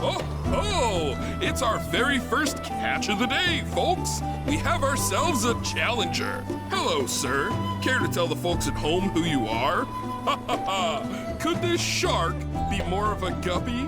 Oh, oh! It's our very first catch of the day, folks! We have ourselves a challenger. Hello, sir. Care to tell the folks at home who you are? Ha ha ha! Could this shark be more of a guppy?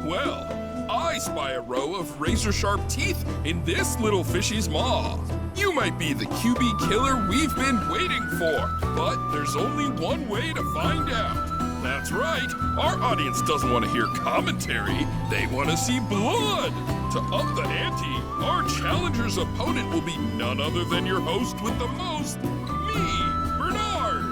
Well, I spy a row of razor-sharp teeth in this little fishy's maw. You might be the QB killer we've been waiting for, but there's only one way to find out. That's right, our audience doesn't want to hear commentary, they want to see blood. To up the ante, our challenger's opponent will be none other than your host with the most, me, Bernard.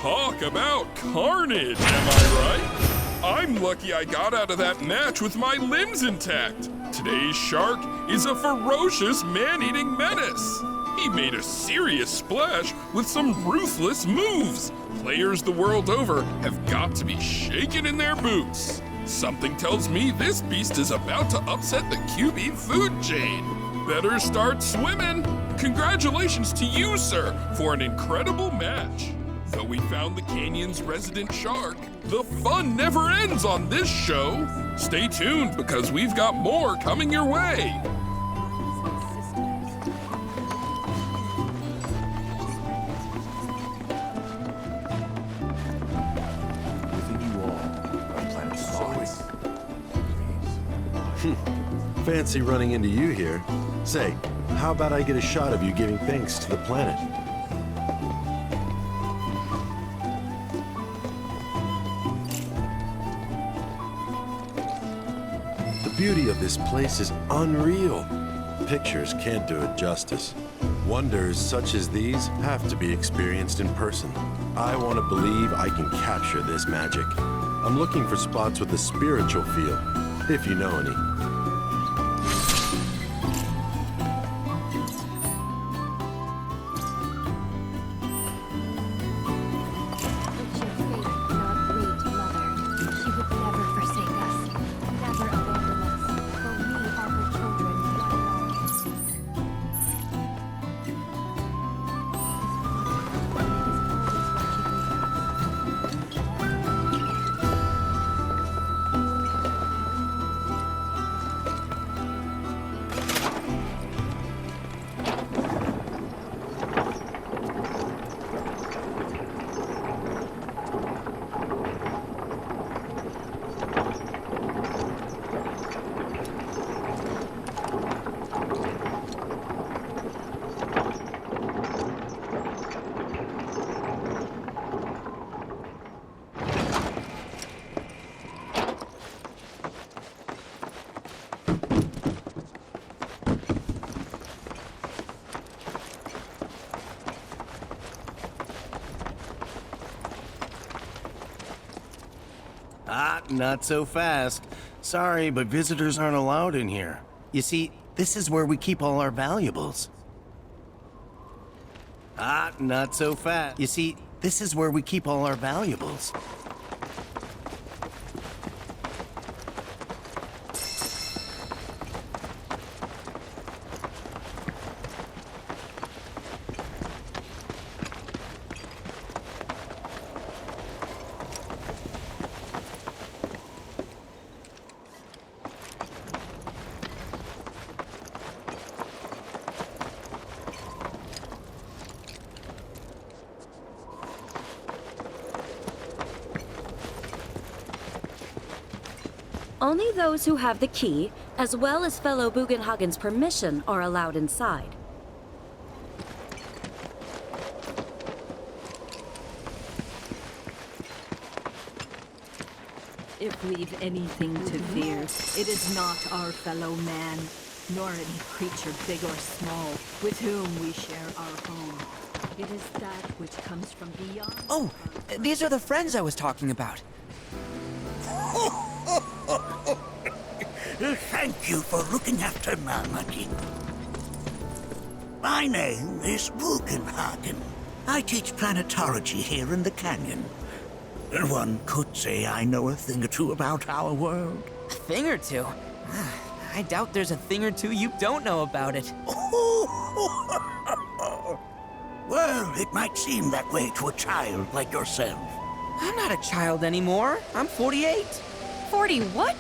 Talk about carnage, am I right? I'm lucky I got out of that match with my limbs intact. Today's shark is a ferocious man-eating menace. He made a serious splash with some ruthless moves. Players the world over have got to be shaken in their boots. Something tells me this beast is about to upset the QB food chain. Better start swimming. Congratulations to you, sir, for an incredible match. Though we found the canyon's resident shark, the fun never ends on this show. Stay tuned because we've got more coming your way. Fancy running into you here. Say, how about I get a shot of you giving thanks to the planet? beauty of this place is unreal. Pictures can't do it justice. Wonders such as these have to be experienced in person. I want to believe I can capture this magic. I'm looking for spots with a spiritual feel, if you know any. Not so fast. Sorry, but visitors aren't allowed in here. You see, this is where we keep all our valuables. Not so fast. You see, this is where we keep all our valuables. Only those who have the key, as well as fellow Bugenhagen's permission, are allowed inside. If we've anything to fear, it is not our fellow man, nor any creature big or small, with whom we share our home. It is that which comes from beyond... Oh, these are the friends I was talking about. Thank you for looking after Nanaki. My name is Bugenhagen. I teach planetology here in the canyon. One could say I know a thing or two about our world. A thing or two? I doubt there's a thing or two you don't know about it. Well, it might seem that way to a child like yourself. I'm not a child anymore. I'm 48. 40 what?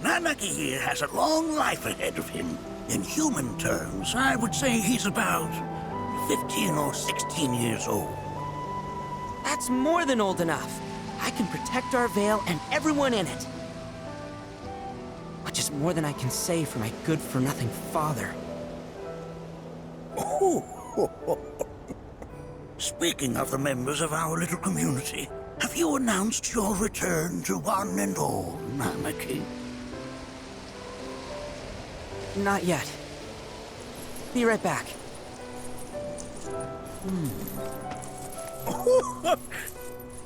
Nanaki here has a long life ahead of him. In human terms, I would say he's about 15 or 16 years old. That's more than old enough. I can protect our Veil and everyone in it. Which is more than I can say for my good-for-nothing father. Speaking of the members of our little community, have you announced your return to one and all, Nanaki? Not yet. Be right back.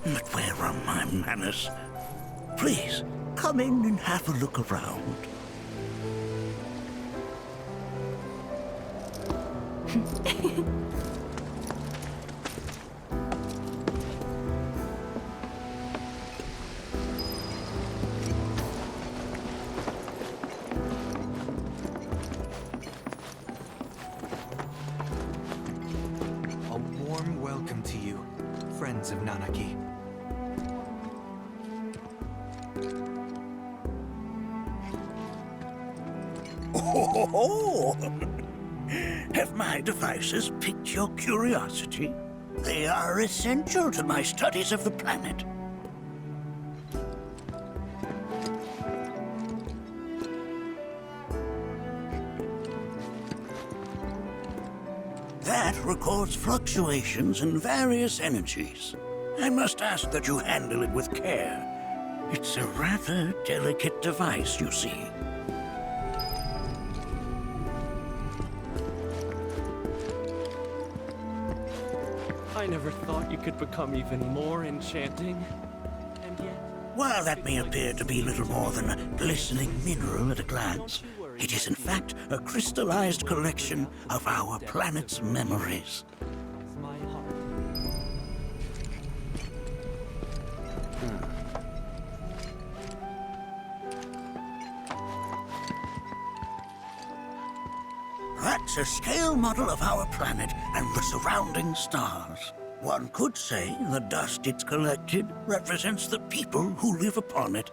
But where are my manners? Please, come in and have a look around. A warm welcome to you, friends of Nanaki. Oh, have my devices piqued your curiosity? They are essential to my studies of the planet. That records fluctuations in various energies. I must ask that you handle it with care. It's a rather delicate device, you see. I never thought you could become even more enchanting. And yet... While that may appear to be little more than a glistening mineral at a glance, it is in fact a crystallized collection of our planet's memories. My heart. That's a scale model of our planet and the surrounding stars. One could say the dust it's collected represents the people who live upon it.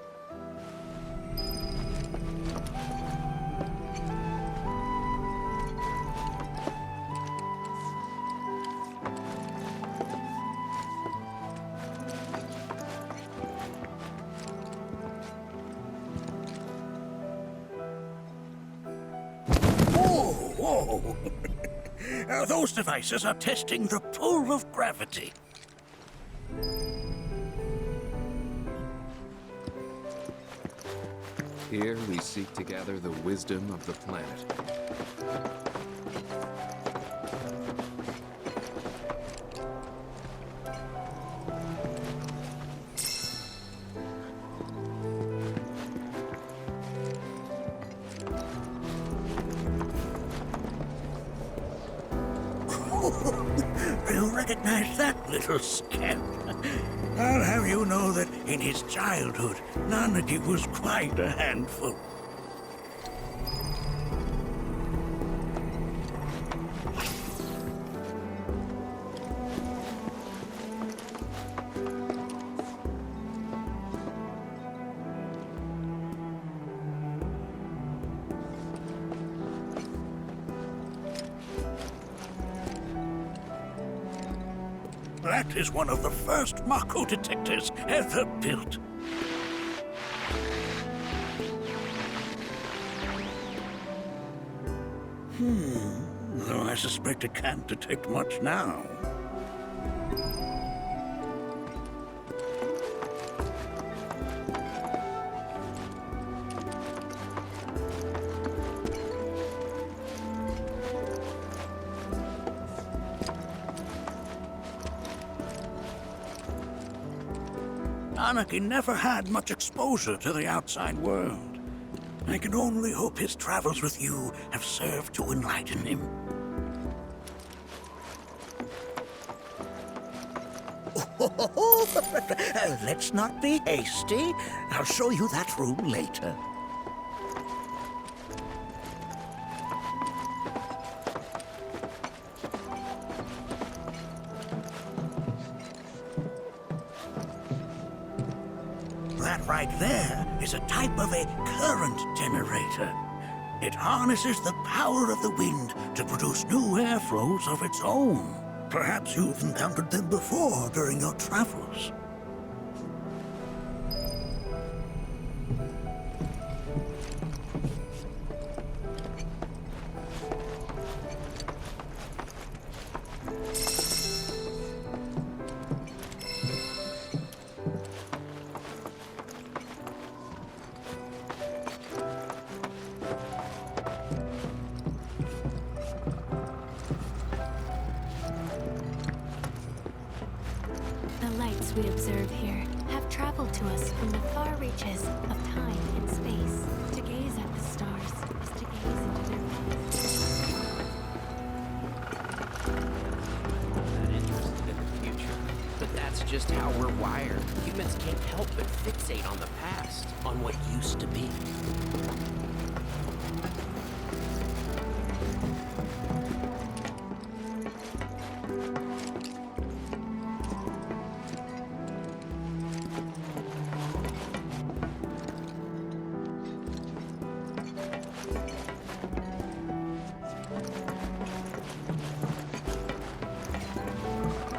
Whoa! Those devices are testing the pull of gravity. Here we seek to gather the wisdom of the planet. You recognize that little scamp? I'll have you know that in his childhood, Nanaki was quite a handful. That is one of the first Mako detectors ever built. Though I suspect it can't detect much now. Anarchy never had much exposure to the outside world. I can only hope his travels with you have served to enlighten him. Let's not be hasty. I'll show you that room later. That right there is a type of a current generator. It harnesses the power of the wind to produce new airflows of its own. Perhaps you've encountered them before during your travels. The lights we observe here have traveled to us from the far reaches of time and space. To gaze at the stars is to gaze into their minds. Not interested in the future, but that's just how we're wired. Humans can't help but fixate on the past, on what used to be.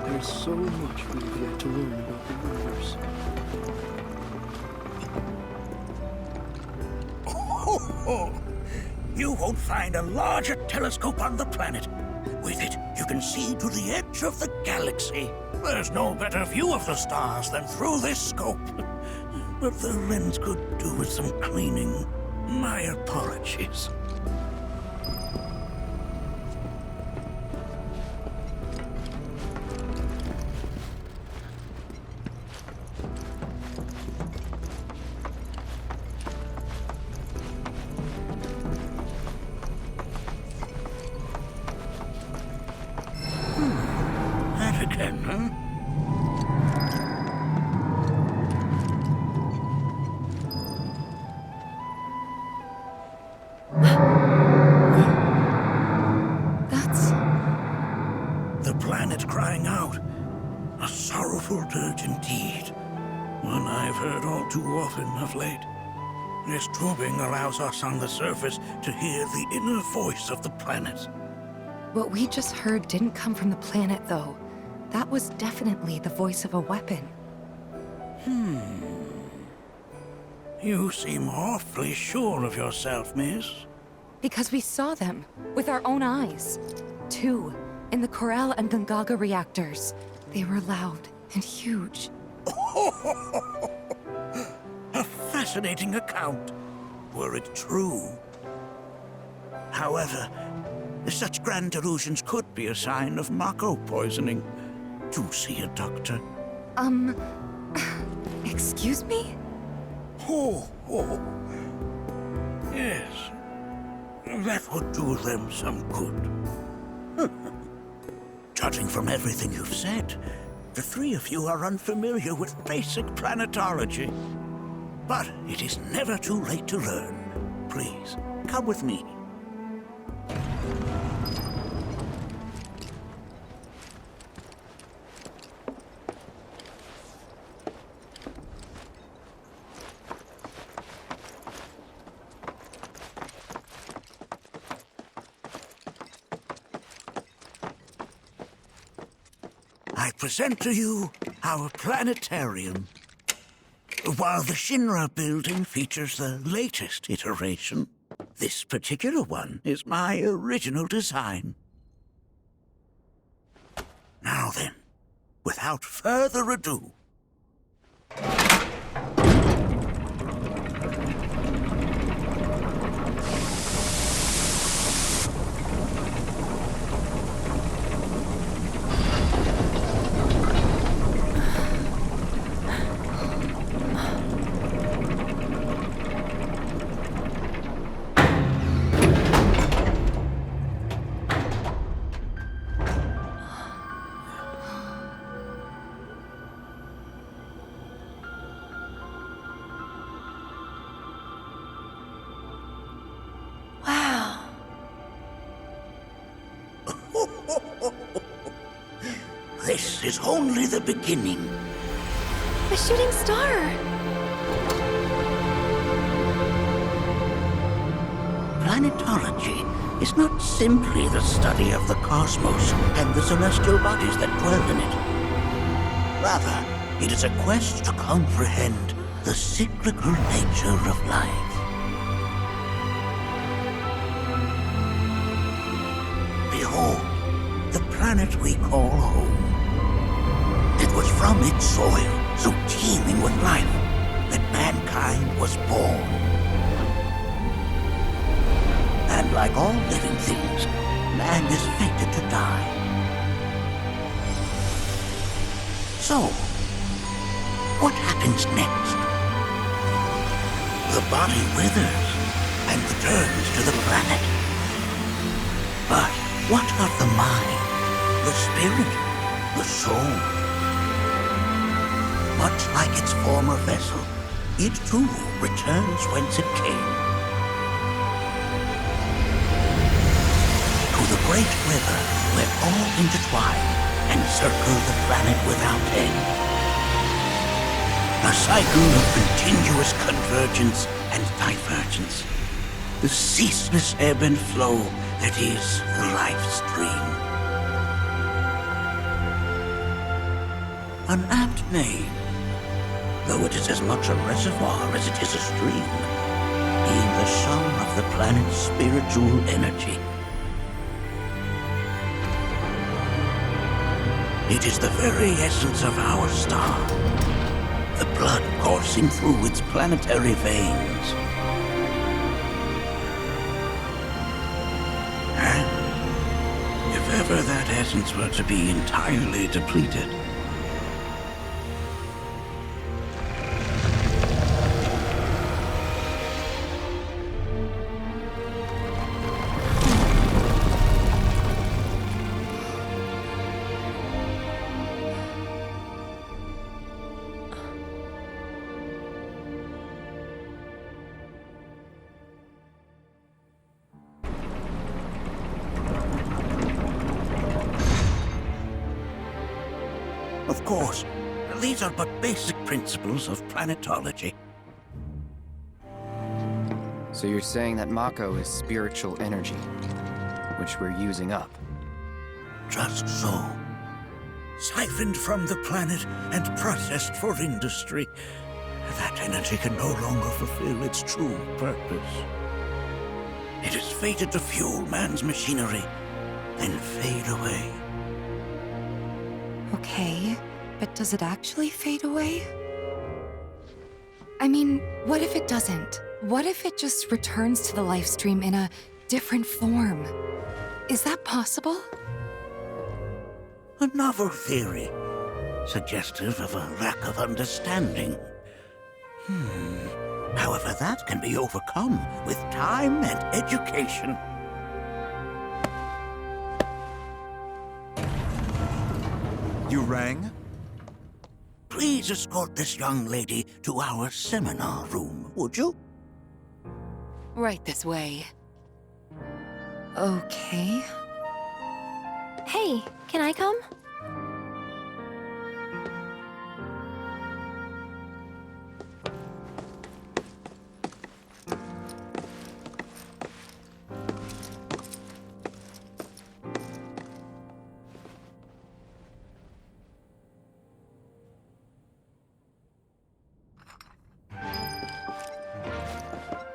There's so much we've yet to learn about the universe. You won't find a larger telescope on the planet. With it, you can see to the edge of the galaxy. There's no better view of the stars than through this scope. but the lens could do with some cleaning. My apologies. That again, huh? The planet crying out. A sorrowful dirge indeed. One I've heard all too often of late. This tubing allows us on the surface to hear the inner voice of the planet. What we just heard didn't come from the planet, though. That was definitely the voice of a weapon. You seem awfully sure of yourself, miss. Because we saw them, with our own eyes. 2, in the Corel and Gungaga reactors. They were loud and huge. A fascinating account, were it true. However, such grand delusions could be a sign of Mako poisoning. Do see a doctor. Excuse me? Oh. Yes. That would do them some good. Judging from everything you've said, the three of you are unfamiliar with basic planetology. But it is never too late to learn. Please, come with me. I present to you our planetarium. While the Shinra building features the latest iteration, this particular one is my original design. Now then, without further ado, this is only the beginning. A shooting star! Planetology is not simply the study of the cosmos and the celestial bodies that dwell in it. Rather, it is a quest to comprehend the cyclical nature of life. Behold, the planet we call home. It was from its soil, so teeming with life, that mankind was born. And like all living things, man is fated to die. So, what happens next? The body withers and returns to the planet. But what of the mind, the spirit, the soul? Much like its former vessel, it too returns whence it came. To the great river where all intertwine and circle the planet without end. A cycle of continuous convergence and divergence. The ceaseless ebb and flow that is the life stream. An apt name, though it is as much a reservoir as it is a stream, being the sum of the planet's spiritual energy. It is the very essence of our star, the blood coursing through its planetary veins. And if ever that essence were to be entirely depleted, of course, these are but basic principles of planetology. So you're saying that Mako is spiritual energy, which we're using up? Just so. Siphoned from the planet and processed for industry, that energy can no longer fulfill its true purpose. It is fated to fuel man's machinery, then fade away. Okay, but does it actually fade away? I mean, what if it doesn't? What if it just returns to the life stream in a different form? Is that possible? A novel theory, suggestive of a lack of understanding. However, that can be overcome with time and education. You rang? Please escort this young lady to our seminar room, would you? Right this way. Okay. Hey, can I come?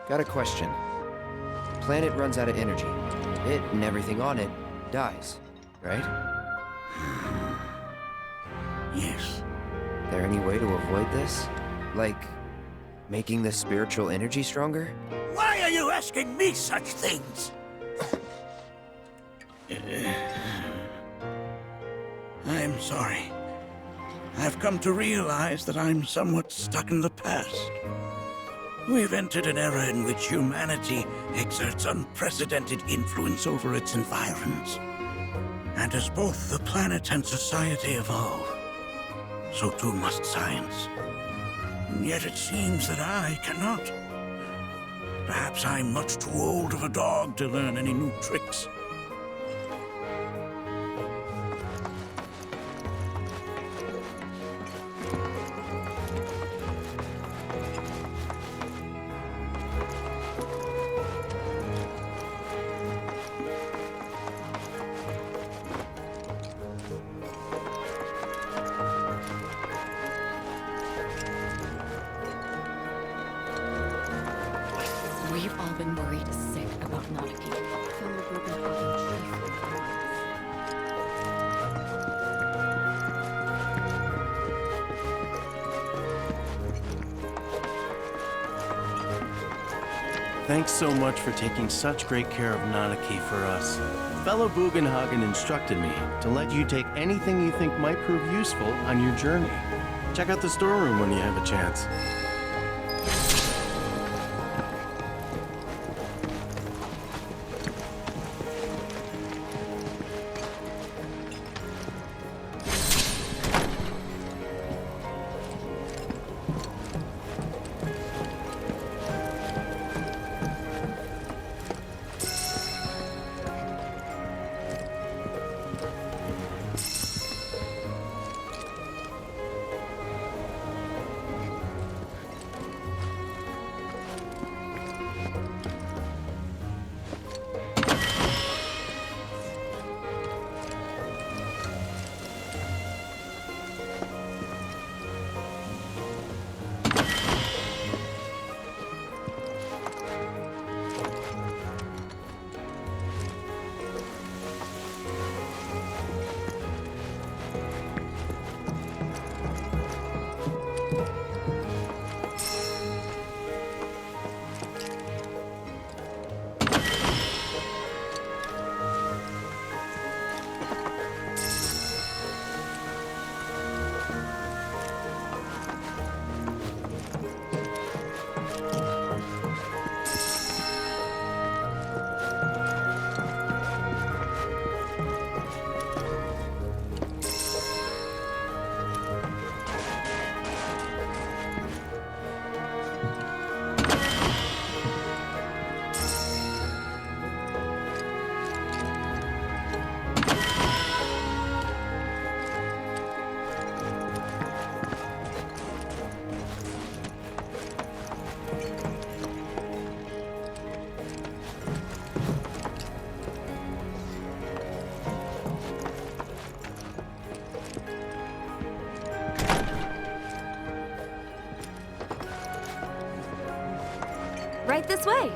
Got a question. The planet runs out of energy. It and everything on it dies, right? Yes. There any way to avoid this? Like, making the spiritual energy stronger? Why are you asking me such things? I'm sorry. I've come to realize that I'm somewhat stuck in the past. We've entered an era in which humanity exerts unprecedented influence over its environs. And as both the planet and society evolve, so too must science. And yet it seems that I cannot. Perhaps I'm much too old of a dog to learn any new tricks. We've all been worried sick about Nanaki. Thanks so much for taking such great care of Nanaki for us. Fellow Bugenhagen instructed me to let you take anything you think might prove useful on your journey. Check out the storeroom when you have a chance. Right this way.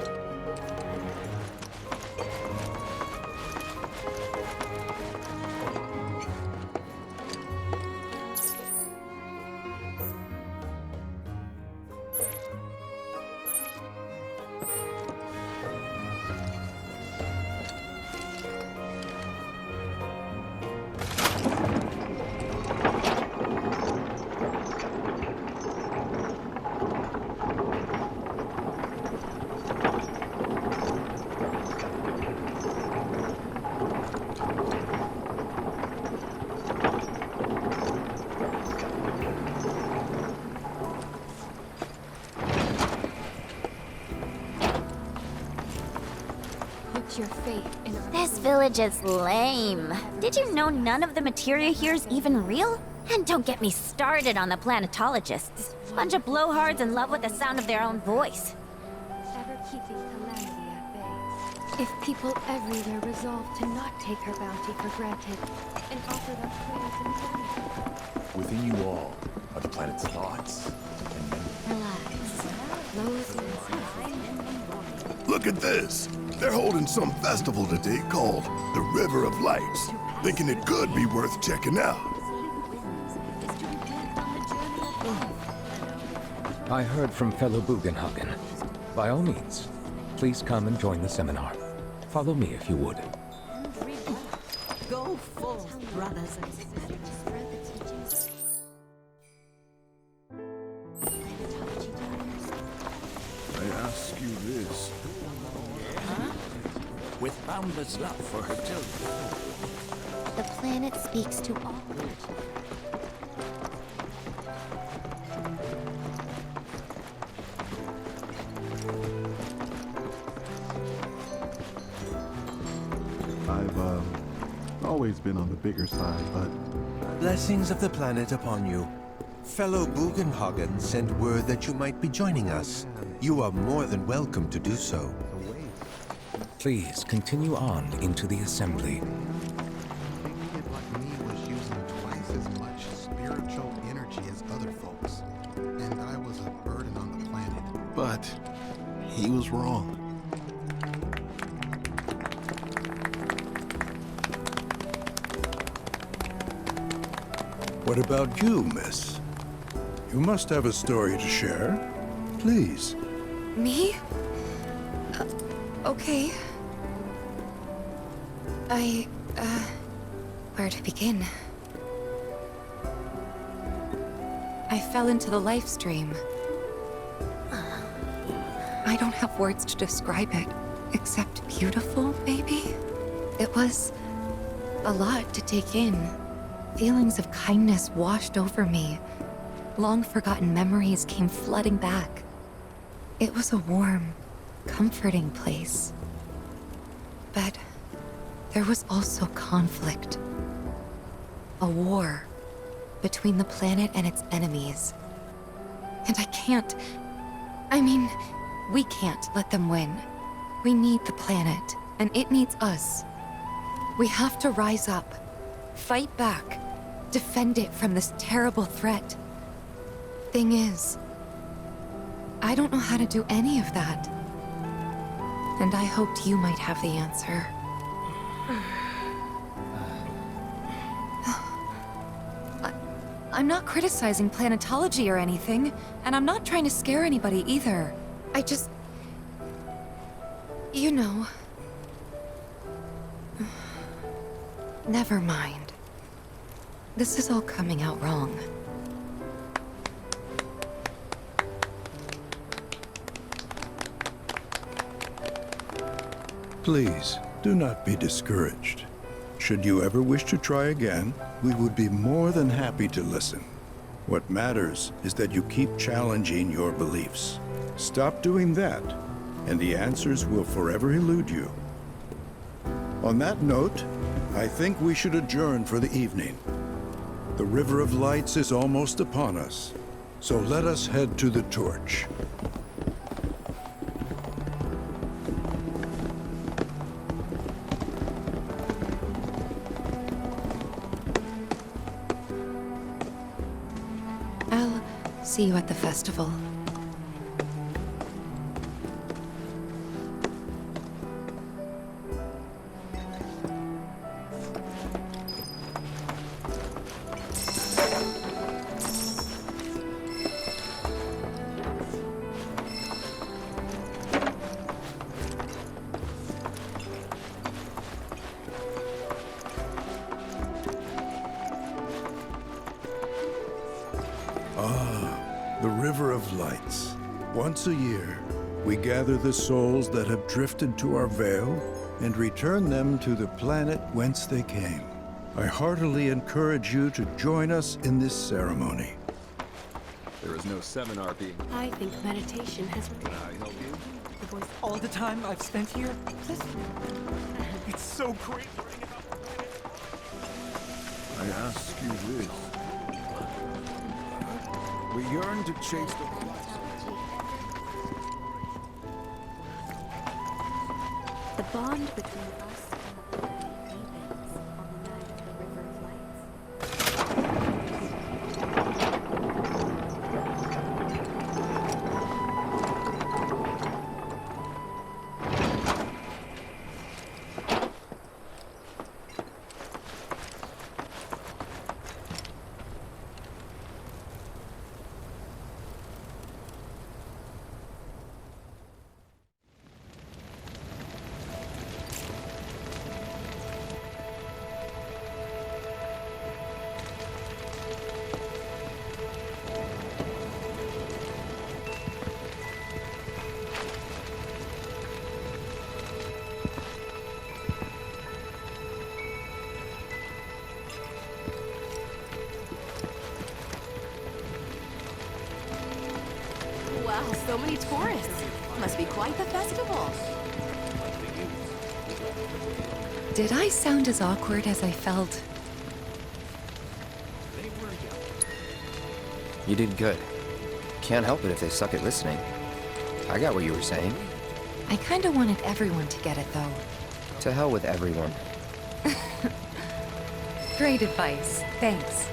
Your faith in our This village is lame. Did you know none of the materia here is even real? And don't get me started on the planetologists. Bunch of blowhards in love with the sound of their own voice. ever keeping calamity at bay. If people everywhere resolve to not take her bounty for granted and offer their prayers in gratitude. Within you all are the planet's thoughts. Relax. Those Look at this. They're holding some festival today called the River of Lights. Thinking it could be worth checking out. I heard from fellow Bugenhagen. By all means, please come and join the seminar. Follow me if you would. Go forth, brothers and sisters. I ask you this. With boundless love for her children. The planet speaks to all. I've always been on the bigger side, but... Blessings of the planet upon you. Fellow Bugenhagen sent word that you might be joining us. You are more than welcome to do so. Please continue on into the assembly. Like me was using twice as much spiritual energy as other folks. And I was a burden on the planet. But he was wrong. What about you, miss? You must have a story to share. Please. Me? Okay. Where to begin? I fell into the life stream. I don't have words to describe it, except beautiful, maybe? It was a lot to take in. Feelings of kindness washed over me. Long-forgotten memories came flooding back. It was a warm, comforting place. But there was also conflict. A war between the planet and its enemies. And we can't let them win. We need the planet, and it needs us. We have to rise up, fight back, defend it from this terrible threat. Thing is, I don't know how to do any of that. And I hoped you might have the answer. I'm not criticizing planetology or anything, and I'm not trying to scare anybody either. I just... You know... Never mind. This is all coming out wrong. Please, do not be discouraged. Should you ever wish to try again, we would be more than happy to listen. What matters is that you keep challenging your beliefs. Stop doing that, and the answers will forever elude you. On that note, I think we should adjourn for the evening. The River of Lights is almost upon us, so let us head to the torch. I'll see you at the festival. The River of Lights. Once a year, we gather the souls that have drifted to our veil and return them to the planet whence they came. I heartily encourage you to join us in this ceremony. There is no seminar being... I think meditation has... Can I help you? The voice all the time I've spent here? It's so great. I ask you this. We yearn to chase the... The bond between us and the deepens on the night of the River of Wow, so many tourists. Must be quite the festival. Did I sound as awkward as I felt? You did good. Can't help it if they suck at listening. I got what you were saying. I kinda wanted everyone to get it, though. To hell with everyone. Great advice. Thanks.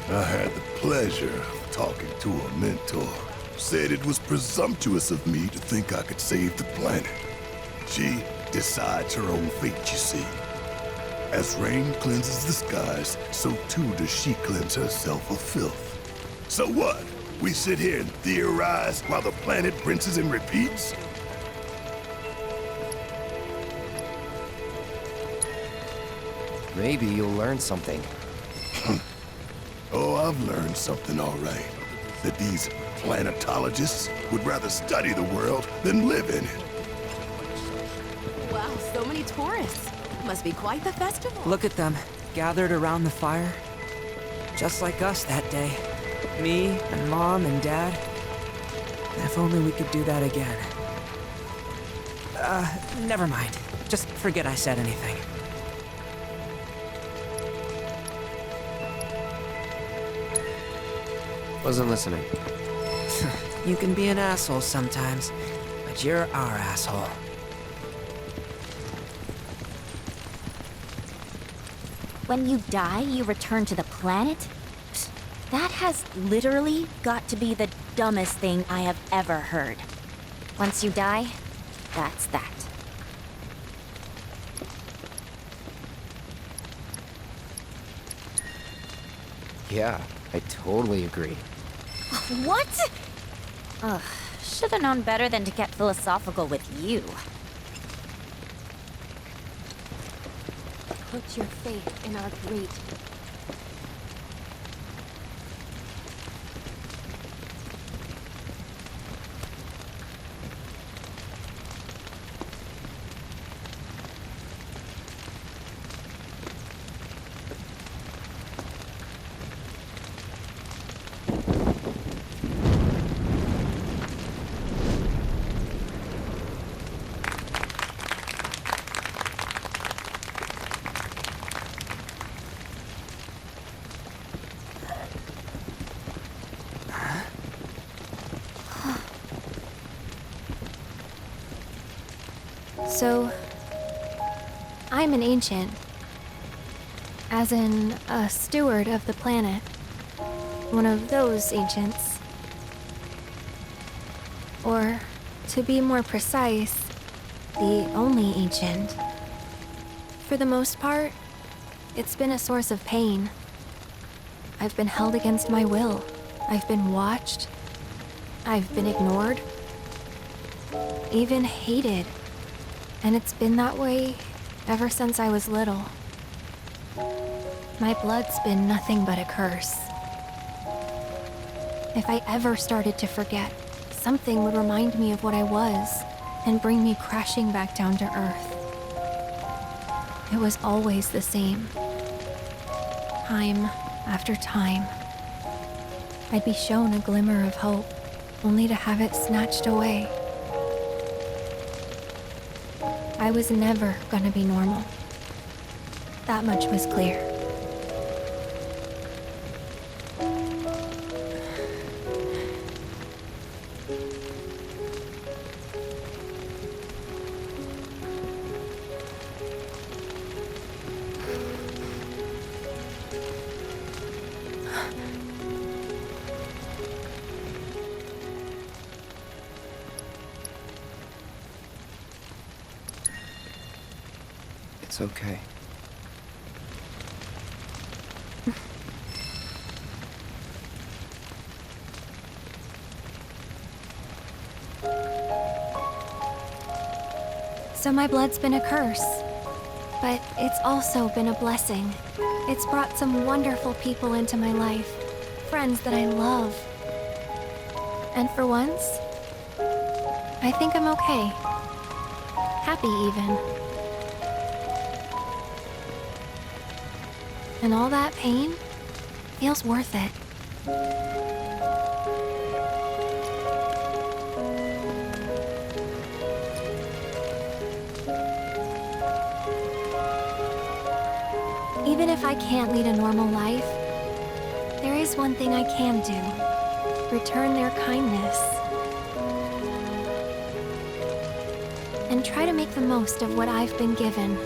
I had the pleasure of talking to a mentor. Said it was presumptuous of me to think I could save the planet. She decides her own fate, you see. As rain cleanses the skies, so too does she cleanse herself of filth. So what? We sit here and theorize while the planet rinses and repeats? Maybe you'll learn something. Oh, I've learned something all right. That these planetologists would rather study the world than live in it. Wow, so many tourists. Must be quite the festival. Look at them, gathered around the fire. Just like us that day. Me and Mom and Dad. If only we could do that again. Never mind. Just forget I said anything. Wasn't listening. You can be an asshole sometimes, but you're our asshole. When you die, you return to the planet? That has literally got to be the dumbest thing I have ever heard. Once you die, that's that. Yeah, I totally agree. What? Ugh, should have known better than to get philosophical with you. Put your faith in our great... So, I'm an ancient. As in, a steward of the planet. One of those ancients. Or, to be more precise, the only ancient. For the most part, it's been a source of pain. I've been held against my will. I've been watched. I've been ignored. Even hated. And it's been that way ever since I was little. My blood's been nothing but a curse. If I ever started to forget, something would remind me of what I was and bring me crashing back down to Earth. It was always the same. Time after time. I'd be shown a glimmer of hope, only to have it snatched away. I was never gonna be normal. That much was clear. It's okay. So my blood's been a curse, but it's also been a blessing. It's brought some wonderful people into my life, friends that I love. And for once, I think I'm okay. Happy even. And all that pain feels worth it. Even if I can't lead a normal life, there is one thing I can do. Return their kindness. And try to make the most of what I've been given.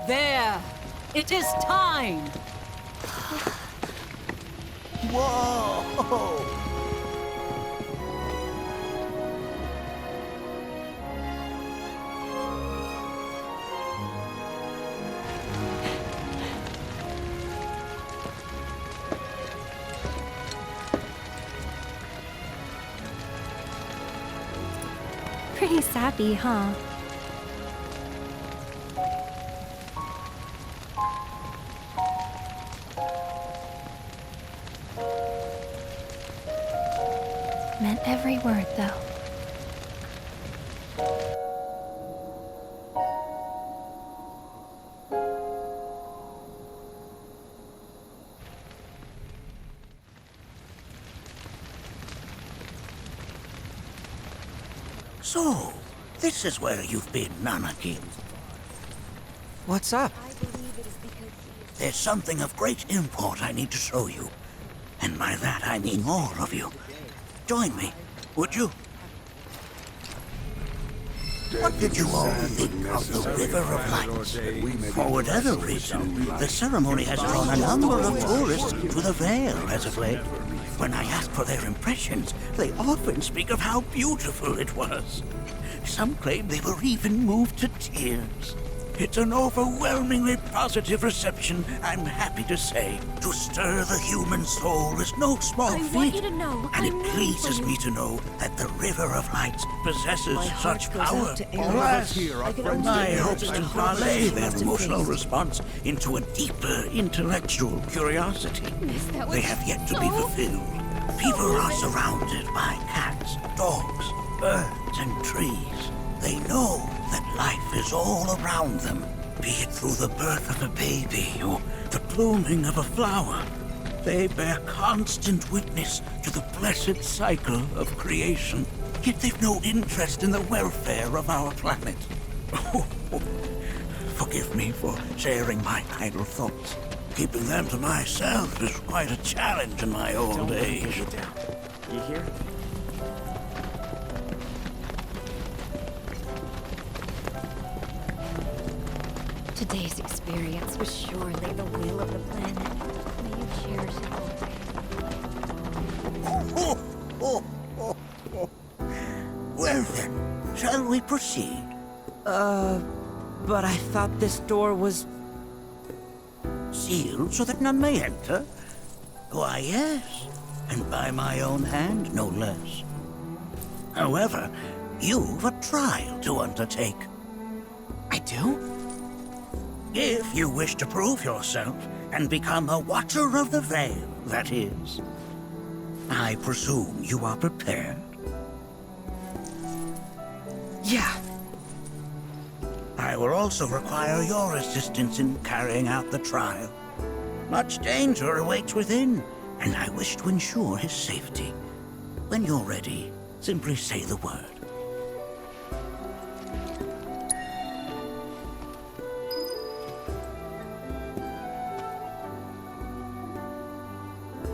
There! It is time! Whoa! Pretty sappy, huh? Meant every word, though. So, this is where you've been, Nanaki. What's up? There's something of great import I need to show you. And by that I mean all of you. Join me, would you? What did you all think of the River of Lights? For whatever reason, the ceremony has drawn a number of tourists to the Vale as of late. When I ask for their impressions, they often speak of how beautiful it was. Some claim they were even moved to tears. It's an overwhelmingly positive reception, I'm happy to say. To stir the human soul is no small I feat. want you to know And I'm it rooting pleases for me you. to know that the River of Lights possesses My heart such goes out power. to anyone. Alas, I can only my imagine hopes how to hard parlay she their has to emotional face. response into a deeper intellectual curiosity. That They was have yet to be so fulfilled. People are surrounded by cats, dogs, birds, and trees. They know that life is all around them, be it through the birth of a baby or the blooming of a flower. They bear constant witness to the blessed cycle of creation, yet they've no interest in the welfare of our planet. Forgive me for sharing my idle thoughts. Keeping them to myself is quite a challenge in my old age. You hear? Today's experience was surely the will of the planet. May you cherish it always. Well then, shall we proceed? But I thought this door was... Sealed so that none may enter? Why, yes. And by my own hand, no less. However, you've a trial to undertake. I do? If you wish to prove yourself and become a Watcher of the Veil, that is. I presume you are prepared? Yeah. I will also require your assistance in carrying out the trial. Much danger awaits within, and I wish to ensure his safety. When you're ready, simply say the word,